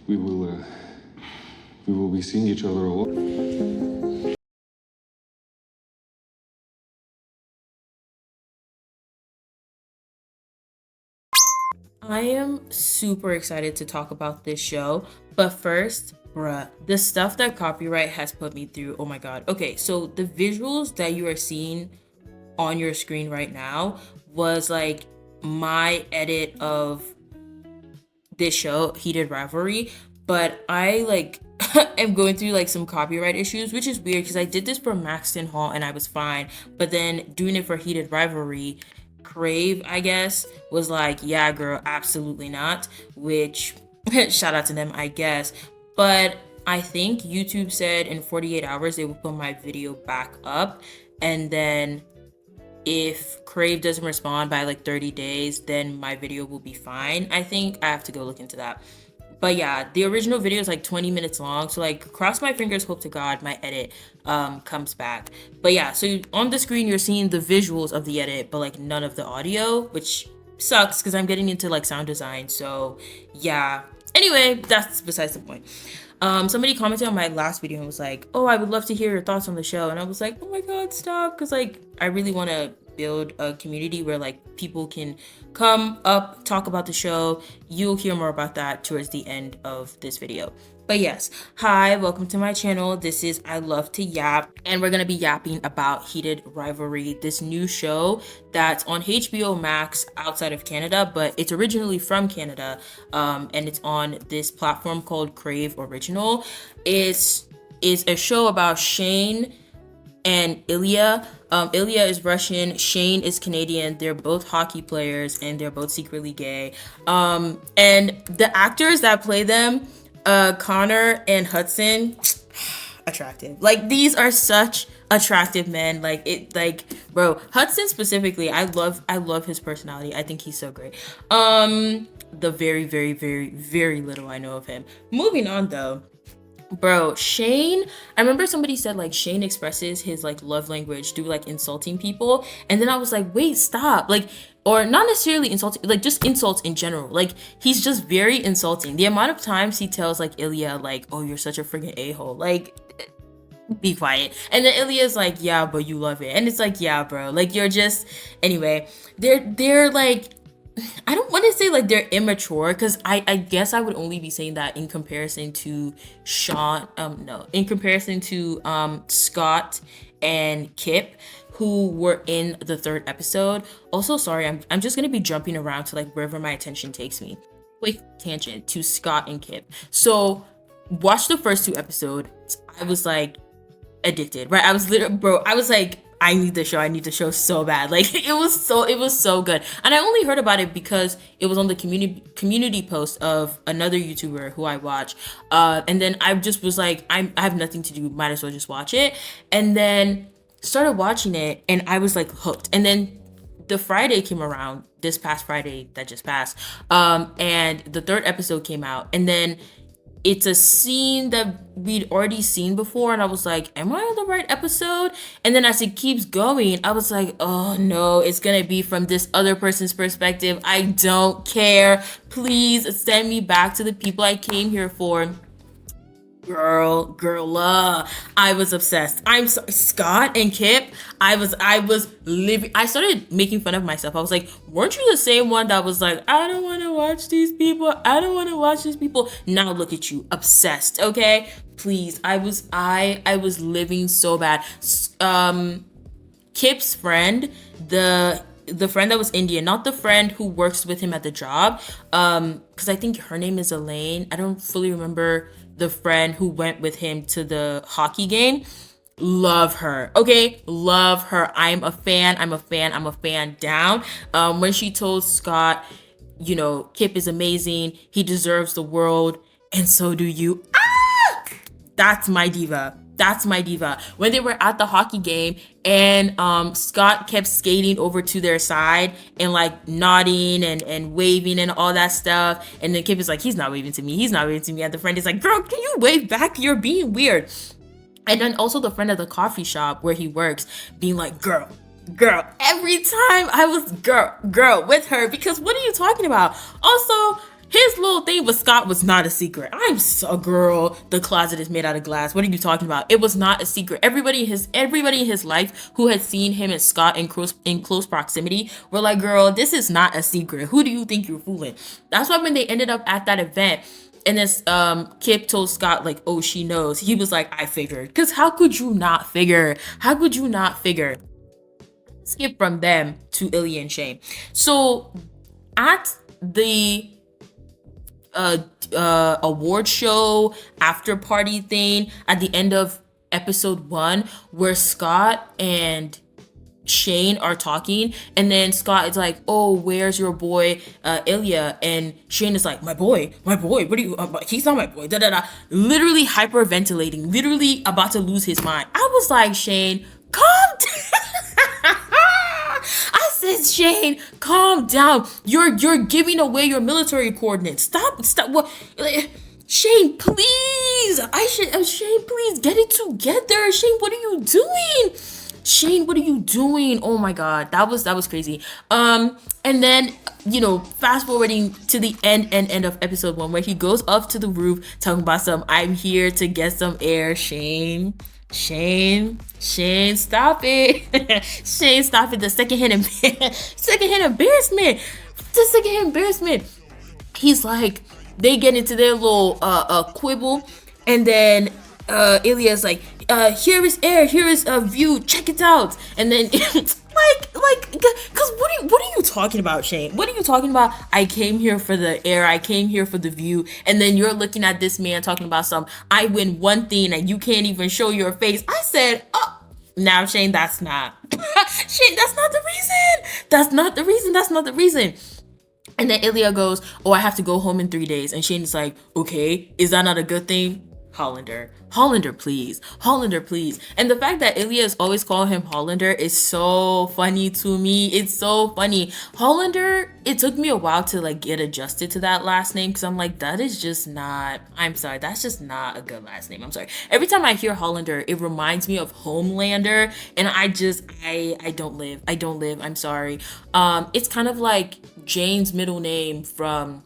we will be seeing each other a lot. I am super excited to talk about this show, but first, bruh, the stuff that copyright has put me through, oh my god. Okay, so the visuals that you are seeing on your screen right now was like my edit of this show, Heated Rivalry, but I like am going through like some copyright issues, which is weird because I did this for Maxton Hall and I was fine, but then doing it for Heated Rivalry, Crave, I guess, was like, yeah, girl, absolutely not, which shout out to them, I guess. But I think YouTube said in 48 hours they will put my video back up, and then if Crave doesn't respond by like 30 days, then my video will be fine. I think I have to go look into that. But yeah, the original video is like 20 minutes long. So like cross my fingers, hope to God my edit comes back. But yeah, so on the screen you're seeing the visuals of the edit, but like none of the audio, which sucks because I'm getting into like sound design. So yeah. Anyway, that's besides the point. Somebody commented on my last video and was like, oh, I would love to hear your thoughts on the show. And I was like, oh my god, stop, because like I really want to build a community where like people can come up, talk about the show. You'll hear more about that towards the end of this video. But yes, hi, welcome to my channel. This is I Love to Yap, and we're gonna be yapping about Heated Rivalry, this new show that's on HBO Max outside of Canada, but it's originally from Canada, and it's on this platform called Crave Original. It's a show about Shane and Ilya. Ilya is Russian, Shane is Canadian. They're both hockey players and they're both secretly gay. And the actors that play them, Connor and Hudson, attractive. Like, these are such attractive men. Bro, Hudson specifically, I love his personality. I think he's so great. The very, very, very, very little I know of him. Moving on though. Bro, Shane, I remember somebody said like Shane expresses his like love language through like insulting people, and then I was like, wait, stop. Like, or not necessarily insulting, like just insults in general. Like, he's just very insulting. The amount of times he tells like Ilya like, oh, you're such a freaking a-hole, like, be quiet. And then Ilya's like, yeah, but you love it. And it's like, yeah, bro, like, you're just, anyway, they're like, I don't want to say like they're immature, because I guess I would only be saying that in comparison to in comparison to Scott and Kip, who were in the third episode. Also, sorry, I'm just gonna be jumping around to like wherever my attention takes me. Quick tangent to Scott and Kip. So watch the first two episodes. I was like addicted, right? I was literally, bro, I was like, I need the show so bad. Like, it was so good. And I only heard about it because it was on the community post of another YouTuber who I watch. And then I just was like, I have nothing to do, might as well just watch it. And then started watching it and I was like hooked. And then the Friday came around, this past Friday that just passed. And the third episode came out, and then it's a scene that we'd already seen before, and I was like, am I on the right episode? And then as it keeps going, I was like, oh no, it's gonna be from this other person's perspective. I don't care. Please send me back to the people I came here for. Girl, I was obsessed. I'm sorry, Scott and Kip, I was living. I started making fun of myself. I was like, weren't you the same one that was like, I don't want to watch these people. Now look at you, obsessed. Okay, please. I was living so bad. Kip's friend, the friend that was Indian, not the friend who works with him at the job, because I think her name is Elaine. I don't fully remember the friend who went with him to the hockey game. Love her. Okay, love her. I'm a fan down. When she told Scott, you know, Kip is amazing, he deserves the world, and so do you. That's my diva. When they were at the hockey game and Scott kept skating over to their side and like nodding and waving and all that stuff, and then Kip is like, he's not waving to me, and the friend is like, girl, can you wave back? You're being weird. And then also the friend at the coffee shop where he works being like, girl, every time I was girl with her, because what are you talking about? Also, His little thing with Scott was not a secret. I'm so girl. The closet is made out of glass. What are you talking about? It was not a secret. Everybody in his life who had seen him and Scott in close proximity were like, girl, this is not a secret. Who do you think you're fooling? That's why when they ended up at that event, and this Kip told Scott like, oh, she knows. He was like, I figured. Because how could you not figure? How could you not figure? Skip from them to Ilya and Shane. So at the award show after party thing at the end of episode 1, where Scott and Shane are talking, and then Scott is like, oh, where's your boy Ilya? And Shane is like, my boy, what do you he's not my boy, da da da, literally hyperventilating, literally about to lose his mind. I was like, Shane, calm down. I said, Shane, calm down. You're giving away your military coordinates. Stop. What? Shane, please. Shane, please get it together. Shane, what are you doing? Shane, what are you doing? Oh my God, that was crazy. And then, you know, fast forwarding to the end of episode 1, where he goes up to the roof talking about I'm here to get some air. Shane, stop it. Shane, stop it. The secondhand embarrassment. He's like, they get into their little quibble, and then Ilya's like, here is air, here is a view, check it out. And then cause what are you talking about, Shane? What are you talking about? I came here for the air, I came here for the view, and then you're looking at this man talking about I win one thing and you can't even show your face. I said, oh, now Shane, that's not Shane, that's not the reason. And then Ilya goes, oh, I have to go home in 3 days. And Shane's like, okay, is that not a good thing? Hollander, please. And the fact that Ilya is always calling him Hollander is so funny to me. It's so funny. Hollander, it took me a while to like get adjusted to that last name, because I'm like, that's just not a good last name. I'm sorry. Every time I hear Hollander, it reminds me of Homelander, and I don't live. I'm sorry. It's kind of like Jane's middle name from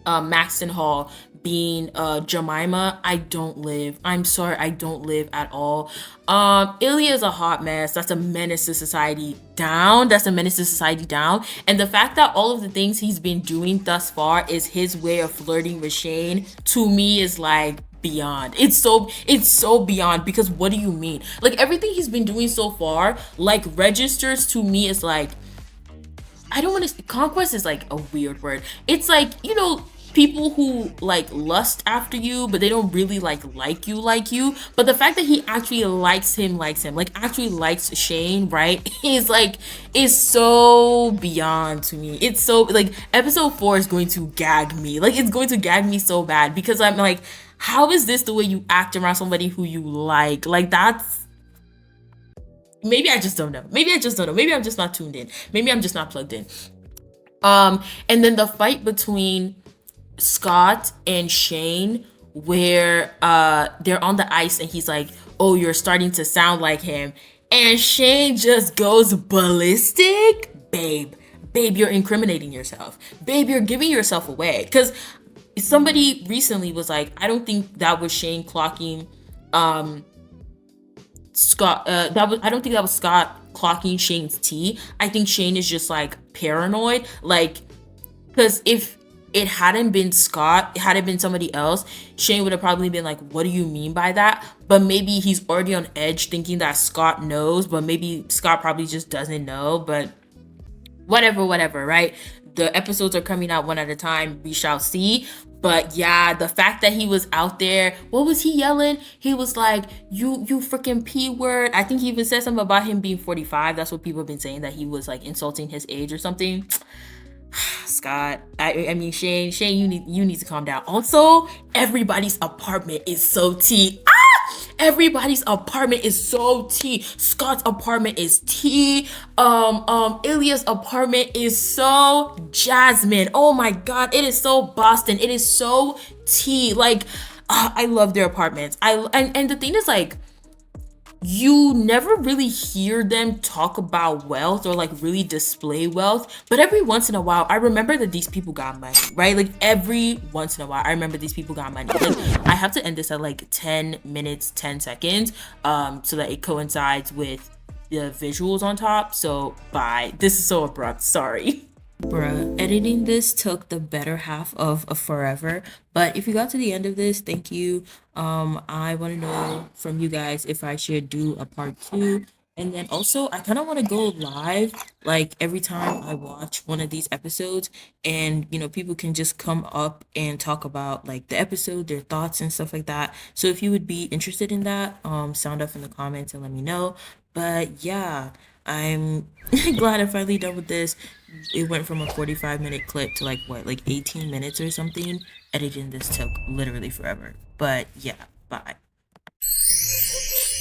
Maxton Hall being Jemima. I don't live. I'm sorry, I don't live at all. Ilya is a hot mess. That's a menace to society down. And the fact that all of the things he's been doing thus far is his way of flirting with Shane, to me is like beyond. It's so beyond, because what do you mean? Like, everything he's been doing so far like registers to me as like, I don't want to, conquest is like a weird word. It's like, you know, people who like lust after you, but they don't really like you. But the fact that he actually likes him, like actually likes Shane, right, is so beyond to me. It's so like, episode 4 is going to gag me. Like, it's going to gag me so bad, because I'm like, how is this the way you act around somebody who you like? Like, that's, maybe I just don't know. Maybe I'm just not tuned in. Maybe I'm just not plugged in. And then the fight between Scott and Shane, where they're on the ice and he's like, oh, you're starting to sound like him, and Shane just goes ballistic. Babe, you're incriminating yourself. Babe, you're giving yourself away. Because somebody recently was like, I don't think that was Shane clocking Scott. I don't think that was Scott clocking Shane's tea. I think Shane is just like paranoid. Like, because if it hadn't been Scott, it hadn't been somebody else, Shane would have probably been like, what do you mean by that? But maybe he's already on edge thinking that Scott knows, but maybe Scott probably just doesn't know. But whatever, right? The episodes are coming out one at a time. We shall see. But yeah, the fact that he was out there, what was he yelling? He was like, you freaking P word. I think he even said something about him being 45. That's what people have been saying, that he was like insulting his age or something. Scott, I mean, Shane, you need to calm down. Also, everybody's apartment is so tea. Everybody's apartment is so tea. Scott's apartment is tea. Ilya's apartment is so Jasmine. Oh my God, it is so Boston. It is so tea. Like, I love their apartments. And the thing is, like, you never really hear them talk about wealth or like really display wealth, but every once in a while I remember that these people got money, right? Like every once in a while I remember these people got money. Like I have to end this at like 10 minutes 10 seconds so that it coincides with the visuals on top. So bye, this is so abrupt, sorry. Bruh, editing this took the better half of a forever. But if you got to the end of this, thank you. I want to know from you guys if I should do a part 2. And then also, I kind of want to go live like every time I watch one of these episodes, and people can just come up and talk about like the episode, their thoughts and stuff like that. So if you would be interested in that, sound off in the comments and let me know. But yeah, I'm glad I'm finally done with this. It went from a 45-minute clip to like 18 minutes or something. Editing this took literally forever. But yeah, bye.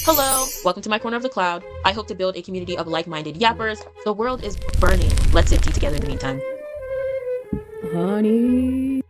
Hello, welcome to my corner of the cloud. I hope to build a community of like-minded yappers. The world is burning. Let's sip tea together in the meantime. Honey.